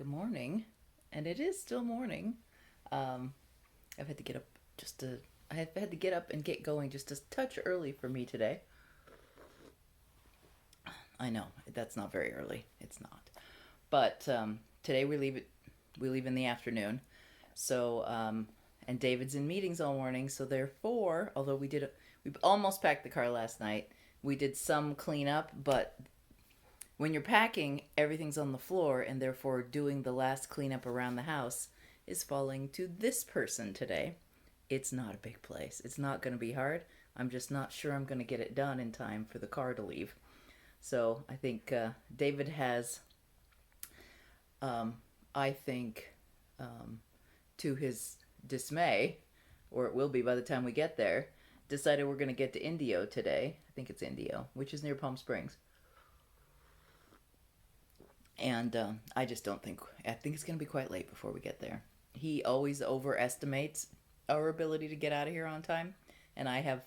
Good morning, and it is still morning. Um, I've had to get up just to. I have had to get up and get going just a touch early for me today. I know that's not very early. It's not, but today we leave it. We leave in the afternoon. So and David's in meetings all morning. So therefore, although we almost packed the car last night. We did some cleanup, but when you're packing, everything's on the floor, and therefore doing the last cleanup around the house is falling to this person today. It's not a big place. It's not going to be hard. I'm just not sure I'm going to get it done in time for the car to leave. So I think David has, um, I think, um, to his dismay, or it will be by the time we get there, decided we're going to get to Indio today. I think it's Indio, which is near Palm Springs. And I just don't think, I think it's going to be quite late before we get there. He always overestimates our ability to get out of here on time. And I have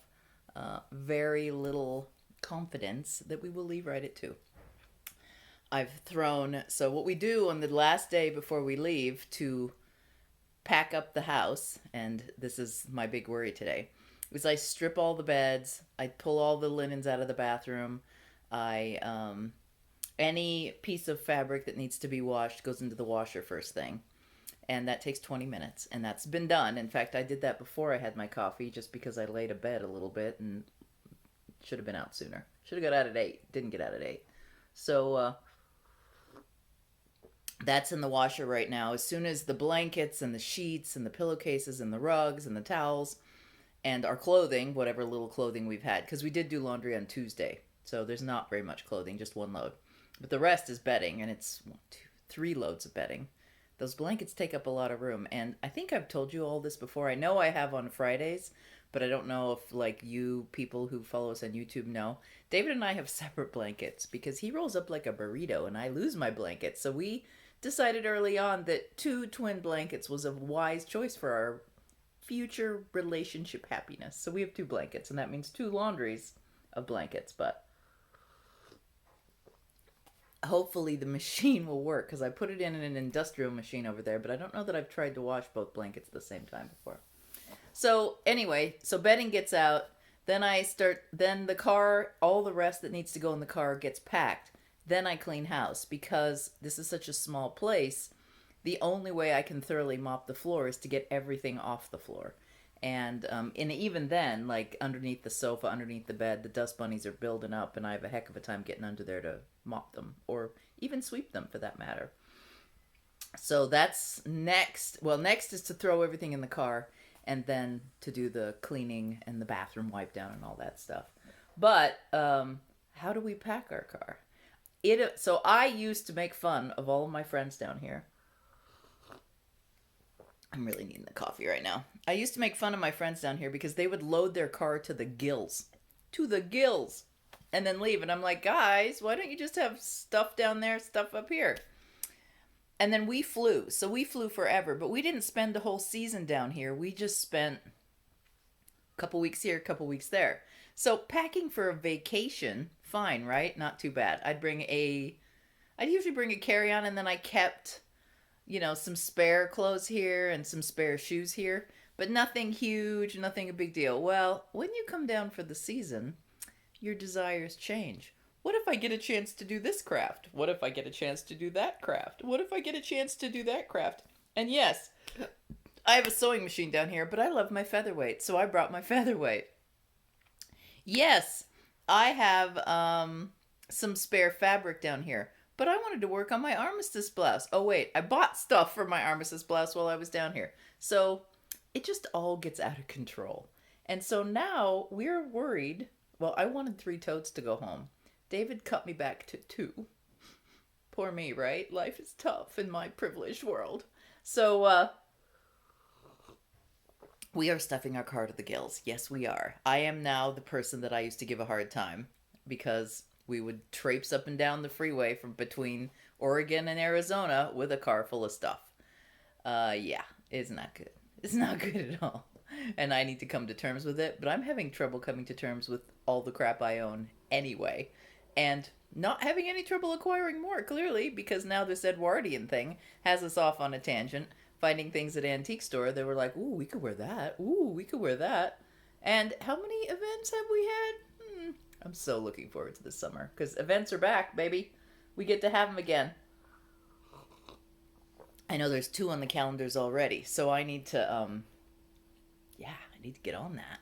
very little confidence that we will leave right at 2. I've thrown, so what we do on the last day before we leave to pack up the house, and this is my big worry today, is I strip all the beds, I pull all the linens out of the bathroom, I any piece of fabric that needs to be washed goes into the washer first thing. And that takes 20 minutes. And that's been done. In fact, I did that before I had my coffee just because I laid abed a little bit and should have been out sooner. Should have got out at 8. Didn't get out at 8. So that's in the washer right now. As soon as the blankets and the sheets and the pillowcases and the rugs and the towels and our clothing, whatever little clothing we've had, because we did do laundry on Tuesday. So there's not very much clothing, just one load. But the rest is bedding, and it's 1, 2, 3 loads of bedding. Those blankets take up a lot of room, and I think I've told you all this before. I know I have on Fridays, but I don't know if, like, you people who follow us on YouTube know. David and I have separate blankets because he rolls up like a burrito, and I lose my blankets. So we decided early on that 2 twin blankets was a wise choice for our future relationship happiness. So we have 2 blankets, and that means 2 laundries of blankets, but hopefully the machine will work because I put it in an industrial machine over there, but I don't know that I've tried to wash both blankets at the same time before. So anyway, so bedding gets out, then the car, all the rest that needs to go in the car gets packed. Then I clean house because this is such a small place. The only way I can thoroughly mop the floor is to get everything off the floor. And even then, like underneath the sofa, underneath the bed, the dust bunnies are building up, and I have a heck of a time getting under there to mop them or even sweep them for that matter. So that's next. Well, next is to throw everything in the car and then to do the cleaning and the bathroom wipe down and all that stuff. But how do we pack our car? So I used to make fun of all of my friends down here. I'm really needing the coffee right now. I used to make fun of my friends down here because they would load their car to the gills. To the gills. And then leave. And I'm like, guys, why don't you just have stuff down there, stuff up here? And then we flew. So we flew forever. But we didn't spend the whole season down here. We just spent a couple weeks here, a couple weeks there. So packing for a vacation, fine, right? Not too bad. I'd usually bring a carry-on, and then I kept some spare clothes here and some spare shoes here, but nothing huge, nothing a big deal. Well, when you come down for the season, your desires change. What if I get a chance to do this craft? What if I get a chance to do that craft? What if I get a chance to do that craft? And yes, I have a sewing machine down here, but I love my featherweight, so I brought my featherweight. Yes, I have some spare fabric down here. But I wanted to work on my armistice blouse. Oh, wait, I bought stuff for my armistice blouse while I was down here. So it just all gets out of control. And so now we're worried. Well, I wanted 3 totes to go home. David cut me back to 2. Poor me, right? Life is tough in my privileged world. So we are stuffing our car to the gills. Yes, we are. I am now the person that I used to give a hard time because we would traipse up and down the freeway from between Oregon and Arizona with a car full of stuff. Yeah, it's not good. It's not good at all. And I need to come to terms with it, but I'm having trouble coming to terms with all the crap I own anyway. And not having any trouble acquiring more, clearly, because now this Edwardian thing has us off on a tangent, finding things at antique store that were like, ooh, we could wear that. Ooh, we could wear that. And how many events have we had? I'm so looking forward to this summer because events are back, baby. We get to have them again. I know there's 2 on the calendars already, so I need to, yeah, I need to get on that.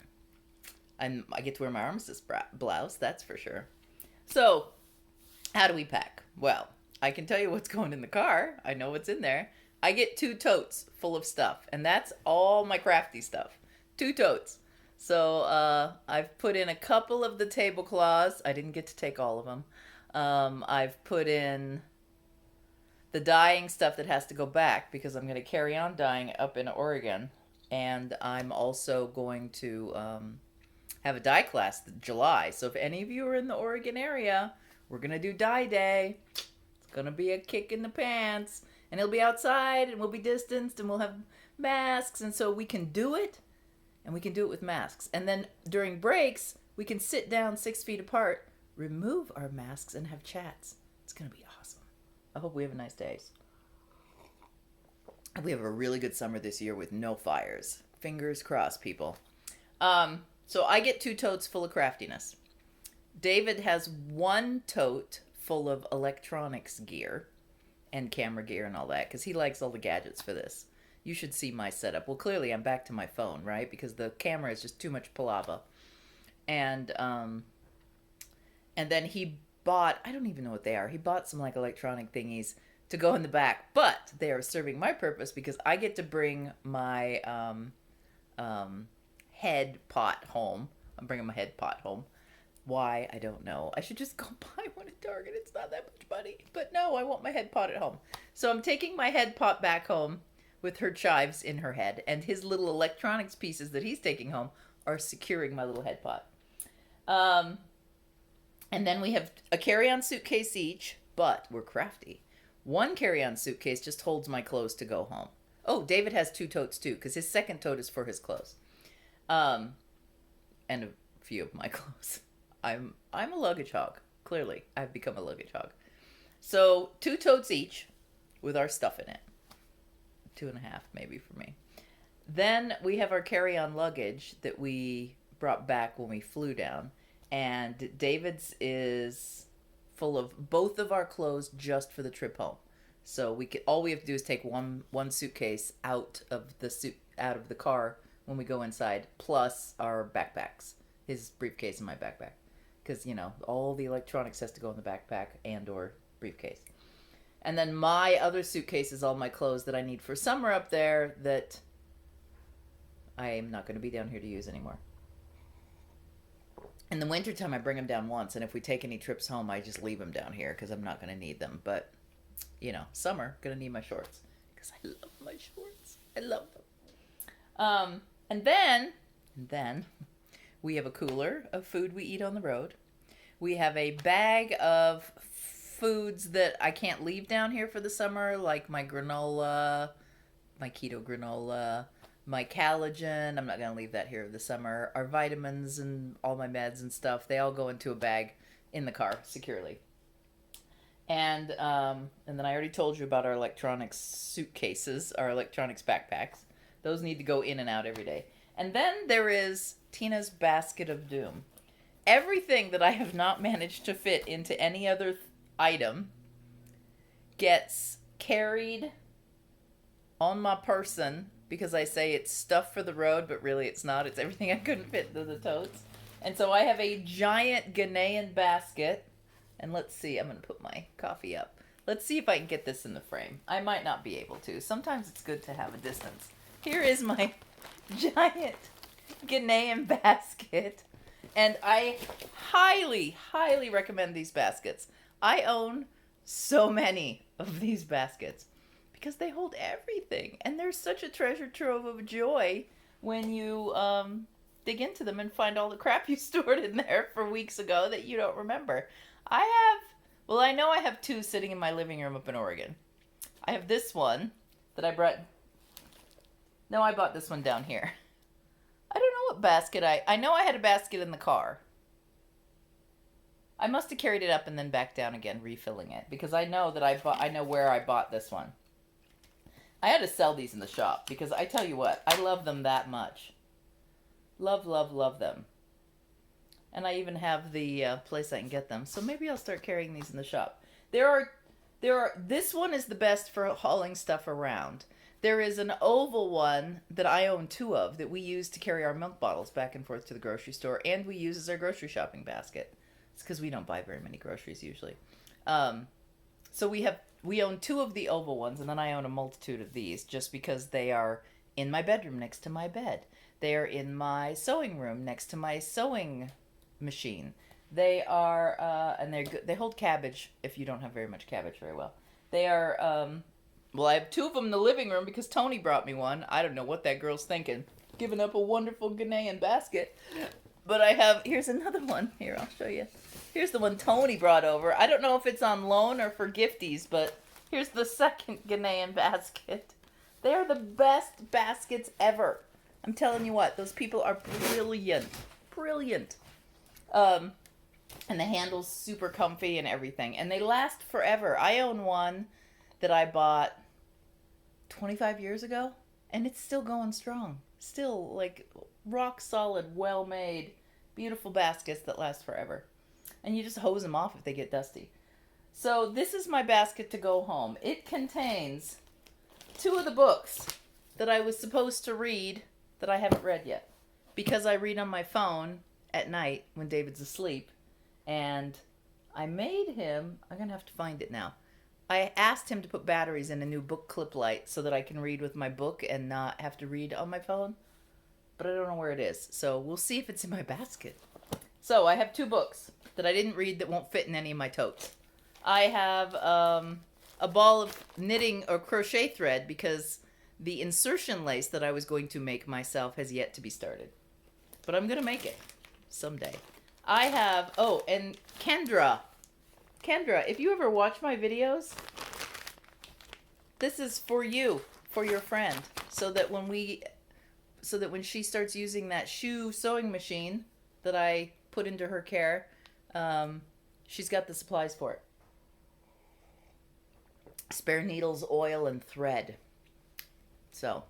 I get to wear my armistice blouse, that's for sure. So, how do we pack? Well, I can tell you what's going in the car. I know what's in there. I get 2 totes full of stuff, and that's all my crafty stuff. 2 totes. So I've put in a couple of the tablecloths. I didn't get to take all of them. I've put in the dyeing stuff that has to go back because I'm going to carry on dyeing up in Oregon. And I'm also going to have a dye class in July. So if any of you are in the Oregon area, we're going to do dye day. It's going to be a kick in the pants. And it'll be outside and we'll be distanced and we'll have masks. And so we can do it. And we can do it with masks. And then during breaks, we can sit down 6 feet apart, remove our masks, and have chats. It's going to be awesome. I hope we have a nice day. We have a really good summer this year with no fires. Fingers crossed, people. So I get 2 totes full of craftiness. David has 1 tote full of electronics gear and camera gear and all that because he likes all the gadgets for this. You should see my setup. Well, clearly I'm back to my phone, right? Because the camera is just too much palava. And then he bought, I don't even know what they are. He bought some like electronic thingies to go in the back, but they are serving my purpose because I get to bring my head pot home. I'm bringing my head pot home. Why? I don't know. I should just go buy one at Target. It's not that much money. But no, I want my head pot at home. So I'm taking my head pot back home with her chives in her head, and his little electronics pieces that he's taking home are securing my little head pot. And then we have a carry-on suitcase each, but we're crafty. 1 carry-on suitcase just holds my clothes to go home. Oh, David has 2 totes too, because his second tote is for his clothes. And a few of my clothes. I'm a luggage hog. Clearly, I've become a luggage hog. So 2 totes each with our stuff in it. 2.5 maybe for me. Then we have our carry-on luggage that we brought back when we flew down. And David's is full of both of our clothes just for the trip home. So all we have to do is take one suitcase out of the car when we go inside, plus our backpacks. His briefcase and my backpack. Because, all the electronics has to go in the backpack and or briefcase. And then my other suitcase is all my clothes that I need for summer up there that I am not going to be down here to use anymore. In the wintertime, I bring them down once, and if we take any trips home, I just leave them down here because I'm not going to need them. But, summer, going to need my shorts because I love my shorts. I love them. And then we have a cooler of food we eat on the road. We have a bag of foods that I can't leave down here for the summer, like my granola, my keto granola, my collagen. I'm not going to leave that here for the summer. Our vitamins and all my meds and stuff, they all go into a bag in the car securely. And then I already told you about our electronics suitcases, our electronics backpacks. Those need to go in and out every day. And then there is Tina's basket of doom. Everything that I have not managed to fit into any other item gets carried on my person because I say it's stuff for the road, but really it's not. It's everything I couldn't fit into the totes. And so I have a giant Ghanaian basket. And let's see, I'm going to put my coffee up. Let's see if I can get this in the frame. I might not be able to. Sometimes it's good to have a distance. Here is my giant Ghanaian basket. And I highly, highly recommend these baskets. I own so many of these baskets because they hold everything. And they're such a treasure trove of joy when you dig into them and find all the crap you stored in there for weeks ago that you don't remember. I know I have 2 sitting in my living room up in Oregon. I have this one that I brought. No, I bought this one down here. I don't know what basket I know I had a basket in the car. I must have carried it up and then back down again, refilling it, because I know that I know where I bought this one. I had to sell these in the shop because I tell you what, I love them that much. Love, love, love them. And I even have the place I can get them. So maybe I'll start carrying these in the shop. This one is the best for hauling stuff around. There is an oval one that I own 2 of that we use to carry our milk bottles back and forth to the grocery store, and we use as our grocery shopping basket. It's because we don't buy very many groceries usually. So we own 2 of the oval ones, and then I own a multitude of these just because they are in my bedroom next to my bed. They are in my sewing room next to my sewing machine. They are, and they're good. They hold cabbage if you don't have very much cabbage very well. They are, well, I have 2 of them in the living room because Tony brought me one. I don't know what that girl's thinking. Giving up a wonderful Ghanaian basket. But here's another one. Here, I'll show you. Here's the one Tony brought over. I don't know if it's on loan or for gifties, but here's the second Ghanaian basket. They are the best baskets ever. I'm telling you what, those people are brilliant. Brilliant. And the handle's super comfy and everything. And they last forever. I own one that I bought 25 years ago, and it's still going strong. Still, like, rock solid, well-made, beautiful baskets that last forever. And you just hose them off if they get dusty. So this is my basket to go home. It contains 2 of the books that I was supposed to read that I haven't read yet. Because I read on my phone at night when David's asleep. And I made him, I'm going to have to find it now. I asked him to put batteries in a new book clip light so that I can read with my book and not have to read on my phone. But I don't know where it is. So we'll see if it's in my basket. So I have 2 books that I didn't read that won't fit in any of my totes. I have a ball of knitting or crochet thread because the insertion lace that I was going to make myself has yet to be started. But I'm going to make it someday. I have, and Kendra, if you ever watch my videos, this is for you, for your friend, so that when she starts using that shoe sewing machine that I put into her care, she's got the supplies for it. Spare needles, oil, and thread. So,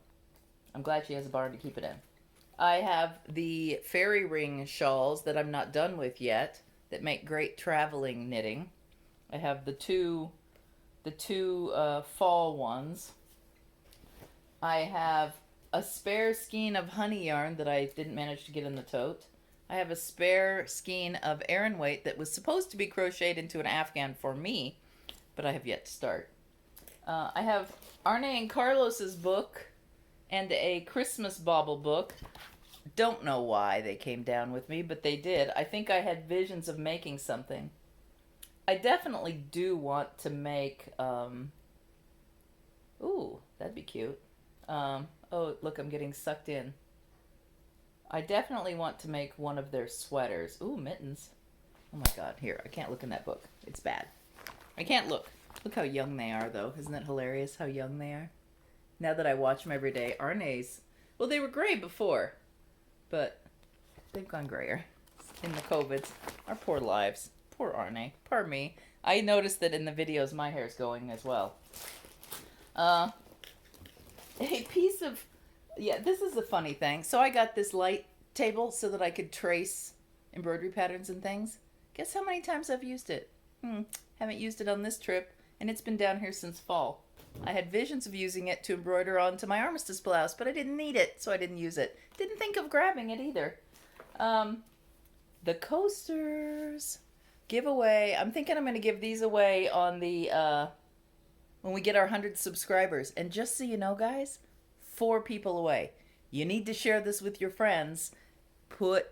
I'm glad she has a barn to keep it in. I have the fairy ring shawls that I'm not done with yet that make great traveling knitting. I have the two fall ones. I have a spare skein of honey yarn that I didn't manage to get in the tote. I have a spare skein of Aran weight that was supposed to be crocheted into an afghan for me, but I have yet to start. I have Arne and Carlos's book and a Christmas bauble book. Don't know why they came down with me, but they did. I think I had visions of making something. I definitely do want to make, ooh, that'd be cute. Oh, look, I'm getting sucked in. I definitely want to make one of their sweaters. Ooh, mittens. Oh my god, here, I can't look in that book. It's bad. I can't look. Look how young they are, though. Isn't that hilarious how young they are? Now that I watch them every day, Arne's, well, they were gray before, but they've gone grayer in the COVIDs. Our poor lives. Poor Arne. Poor me. I noticed that in the videos my hair's going as well. A piece of... Yeah, this is a funny thing. So I got this light table so that I could trace embroidery patterns and things. Guess how many times I've used it? Haven't used it on this trip, and it's been down here since fall. I had visions of using it to embroider onto my armistice blouse, but I didn't need it, so I didn't use it. Didn't think of grabbing it either. The coasters giveaway. I'm thinking I'm going to give these away on the when we get our 100 subscribers. And just so you know, guys, 4 people away. You need to share this with your friends.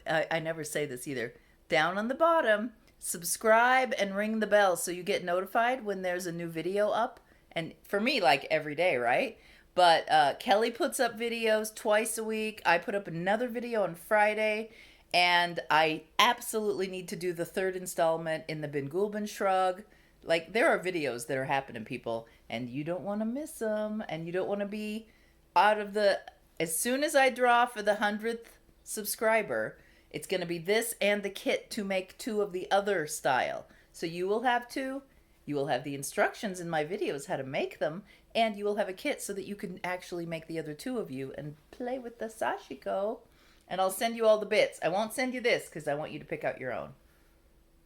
I never say this either. Down on the bottom, subscribe and ring the bell so you get notified when there's a new video up. And for me, like every day, right? But Kelly puts up videos twice a week. I put up another video on Friday. And I absolutely need to do the 3rd installment in the Ben Gulben Shrug. Like, there are videos that are happening, people. And you don't want to miss them. And you don't want to be out of the... As soon as I draw for the 100th subscriber, It's going to be this and the kit to make 2 of the other style. So you will have 2. You will have the instructions in my videos how to make them, and you will have a kit so that you can actually make the other 2 of you and play with the sashiko. And I'll send you all the bits. I won't send you this because I want you to pick out your own.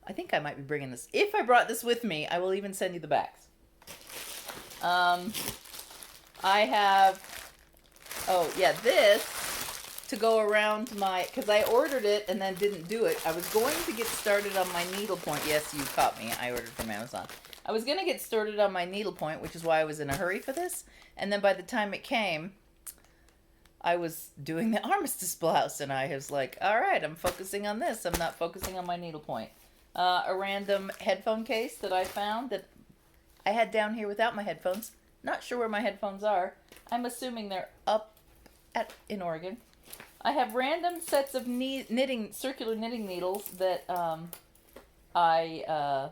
I think I might be bringing this. If I brought this with me, I will even send you the backs. I have, oh yeah, this to go around my, because I ordered it and then didn't do it. I was going to get started on my needlepoint. Yes, you caught me. I ordered from Amazon. I was going to get started on my needlepoint, which is why I was in a hurry for this. And then by the time it came, I was doing the armistice blouse, and I was like, all right, I'm focusing on this. I'm not focusing on my needlepoint. A random headphone case that I found that I had down here without my headphones. Not sure where my headphones are. I'm assuming they're up in Oregon. I have random sets of circular knitting needles that I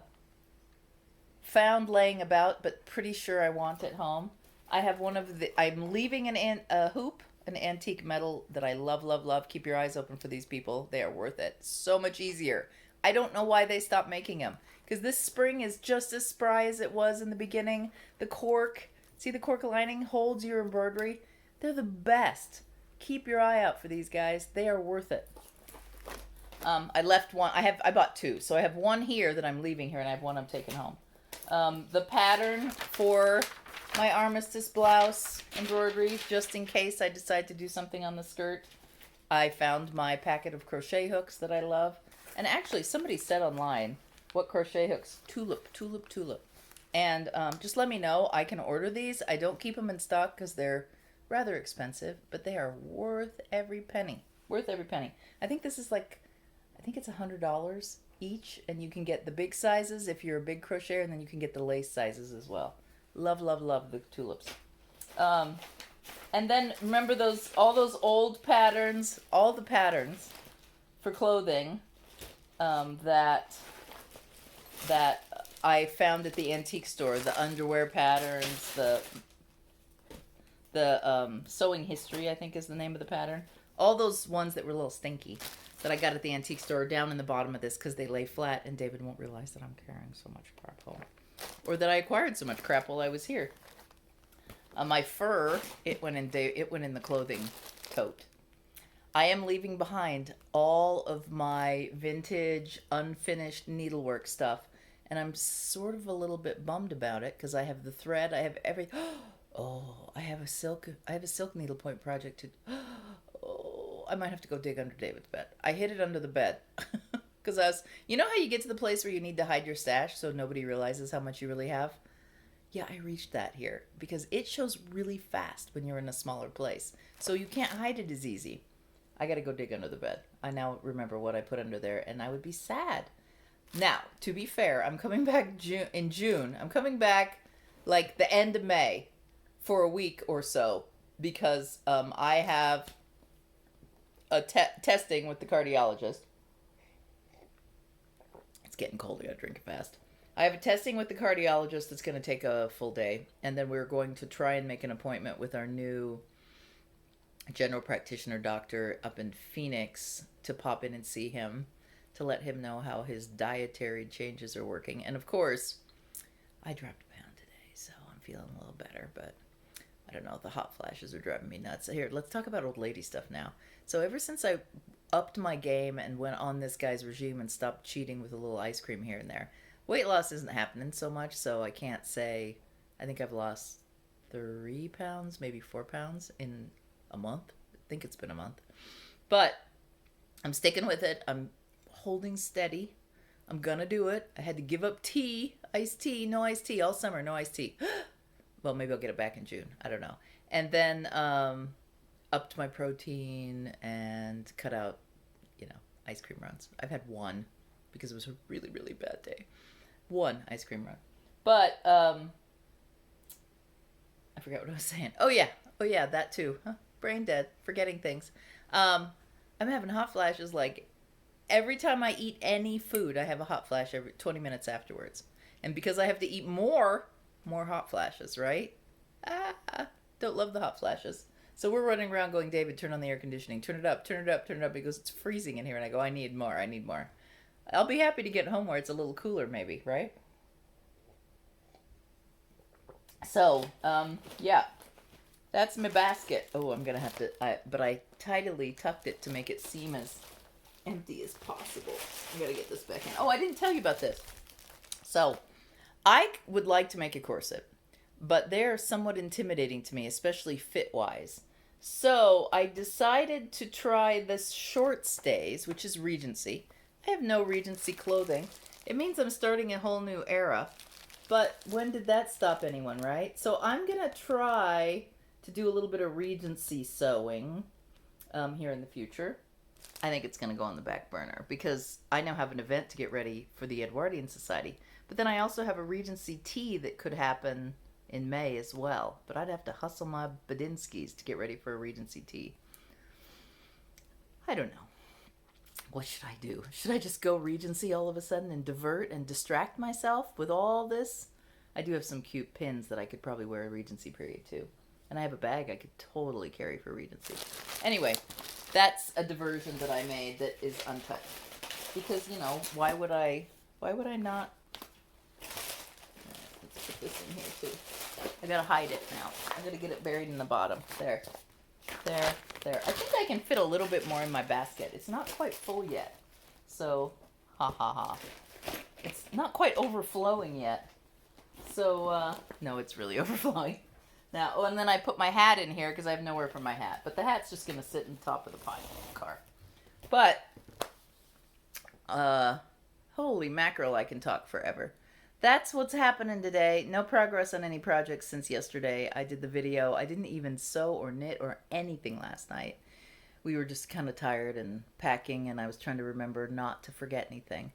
found laying about, but pretty sure I want at home. I have one of the, I'm leaving a hoop, an antique metal that I love, love, love. Keep your eyes open for these people. They are worth it. So much easier. I don't know why they stopped making them, because this spring is just as spry as it was in the beginning. The cork, see the cork lining holds your embroidery. They're the best. Keep your eye out for these guys. They are worth it. I left one. I bought 2, so I have one here that I'm leaving here, and I have one I'm taking home. The pattern for my armistice blouse embroidery, just in case I decide to do something on the skirt. I found my packet of crochet hooks that I love. And actually, somebody said online, what crochet hooks? Tulip, tulip, tulip. And just let me know. I can order these. I don't keep them in stock because they're rather expensive, but they are worth every penny. Worth every penny. I think this is like, I think it's $100 each, and you can get the big sizes if you're a big crocheter, and then you can get the lace sizes as well. Love, love, love the tulips. And then remember all those old patterns, all the patterns for clothing that I found at the antique store. The underwear patterns, the sewing history, I think is the name of the pattern. All those ones that were a little stinky that I got at the antique store are down in the bottom of this because they lay flat, and David won't realize that I'm carrying so much crap home. Or that I acquired so much crap while I was here. My fur, it went in the clothing tote. I am leaving behind all of my vintage, unfinished needlework stuff, and I'm sort of a little bit bummed about it because I have the thread, I have everything. Oh, I have a silk needlepoint project to. Oh, I might have to go dig under David's bed. I hid it under the bed because you know how you get to the place where you need to hide your stash so nobody realizes how much you really have? Yeah, I reached that here because it shows really fast when you're in a smaller place. So you can't hide it as easy. I got to go dig under the bed. I now remember what I put under there, and I would be sad. Now, to be fair, I'm coming back in June. I'm coming back like the end of May for a week or so because I have a testing with the cardiologist. It's getting cold. I got to drink it fast. I have a testing with the cardiologist that's going to take a full day, and then we're going to try and make an appointment with our new general practitioner doctor up in Phoenix to pop in and see him, to let him know how his dietary changes are working. And of course, I dropped a pound today, so I'm feeling a little better, but I don't know, the hot flashes are driving me nuts. Here, let's talk about old lady stuff now. So ever since I upped my game and went on this guy's regime and stopped cheating with a little ice cream here and there, weight loss isn't happening so much, so I can't say. I think I've lost 3 pounds, maybe 4 pounds in a month. I think it's been a month. But I'm sticking with it. I'm holding steady. I'm gonna do it. I had to give up tea, iced tea, no iced tea all summer, no iced tea. Well, maybe I'll get it back in June. I don't know. And then upped my protein and cut out, ice cream runs. I've had one because it was a really, really bad day. One ice cream run. But I forgot what I was saying. Oh yeah, that too. Huh? Brain dead, forgetting things. I'm having hot flashes like every time I eat any food. I have a hot flash every 20 minutes afterwards. And because I have to eat more hot flashes, right? Don't love the hot flashes. So we're running around going, David, turn on the air conditioning. Turn it up, turn it up, turn it up. He goes, it's freezing in here. And I go, I need more, I need more. I'll be happy to get home where it's a little cooler maybe, right? So, yeah. That's my basket. Oh, I'm going to have to, but I tidily tucked it to make it seem as empty as possible. I got to get this back in. Oh, I didn't tell you about this. So, I would like to make a corset, but they're somewhat intimidating to me, especially fit-wise. So, I decided to try this short stays, which is Regency. I have no Regency clothing. It means I'm starting a whole new era. But when did that stop anyone, right? So, I'm going to try to do a little bit of Regency sewing here in the future. I think it's going to go on the back burner because I now have an event to get ready for the Edwardian Society. But then I also have a Regency tea that could happen in May as well. But I'd have to hustle my Badinskis to get ready for a Regency tea. I don't know. What should I do? Should I just go Regency all of a sudden and divert and distract myself with all this? I do have some cute pins that I could probably wear a Regency period too. And I have a bag I could totally carry for Regency. Anyway, that's a diversion that I made that is untouched. Because, you know, why would I not? Let's put this in here too. I gotta hide it now. I gotta get it buried in the bottom. There. There. There. I think I can fit a little bit more in my basket. It's not quite full yet. So, ha ha ha. It's not quite overflowing yet. So, no, it's really overflowing. Now, oh, and then I put my hat in here because I have nowhere for my hat. But the hat's just going to sit in the top of the pile in the car. But, holy mackerel, I can talk forever. That's what's happening today. No progress on any projects since yesterday. I did the video. I didn't even sew or knit or anything last night. We were just kind of tired and packing, and I was trying to remember not to forget anything.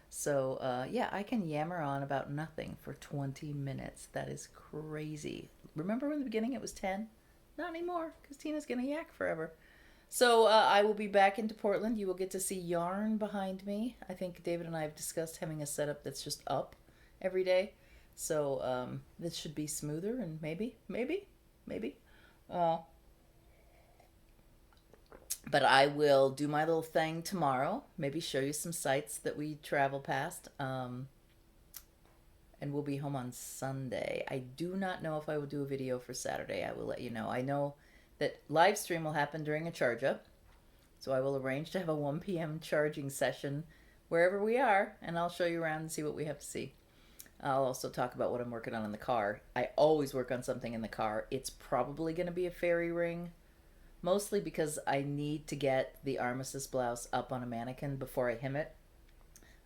So, yeah, I can yammer on about nothing for 20 minutes. That is crazy. Remember in the beginning it was 10? Not anymore, because Tina's going to yak forever. So, I will be back into Portland. You will get to see yarn behind me. I think David and I have discussed having a setup that's just up every day. So, this should be smoother and maybe. But I will do my little thing tomorrow. Maybe show you some sites that we travel past. And we'll be home on Sunday. I do not know if I will do a video for Saturday. I will let you know. I know that live stream will happen during a charge up. So I will arrange to have a 1 p.m. charging session wherever we are. And I'll show you around and see what we have to see. I'll also talk about what I'm working on in the car. I always work on something in the car. It's probably going to be a fairy ring. Mostly because I need to get the armistice blouse up on a mannequin before I hem it.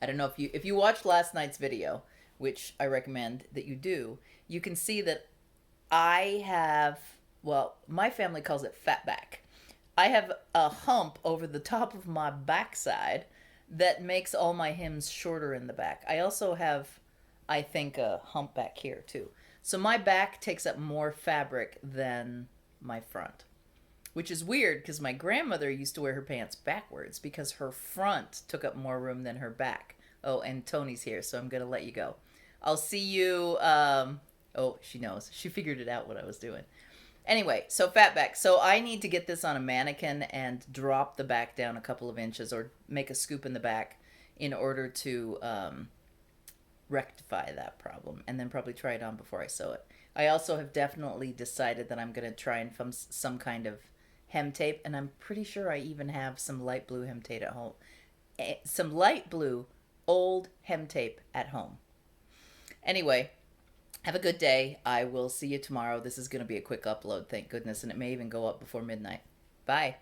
I don't know if you watched last night's video, which I recommend that you do, you can see that I have, well, my family calls it fat back. I have a hump over the top of my backside that makes all my hems shorter in the back. I also have, I think, a hump back here too. So my back takes up more fabric than my front. Which is weird because my grandmother used to wear her pants backwards because her front took up more room than her back. Oh, and Tony's here, so I'm going to let you go. I'll see you. Oh, she knows. She figured it out what I was doing. Anyway, so fat back. So I need to get this on a mannequin and drop the back down a couple of inches or make a scoop in the back in order to rectify that problem and then probably try it on before I sew it. I also have definitely decided that I'm going to try and find some kind of hem tape, and I'm pretty sure I even have some light blue hem tape at home. Some light blue old hem tape at home. Anyway, have a good day. I will see you tomorrow. This is going to be a quick upload, thank goodness, and it may even go up before midnight. Bye.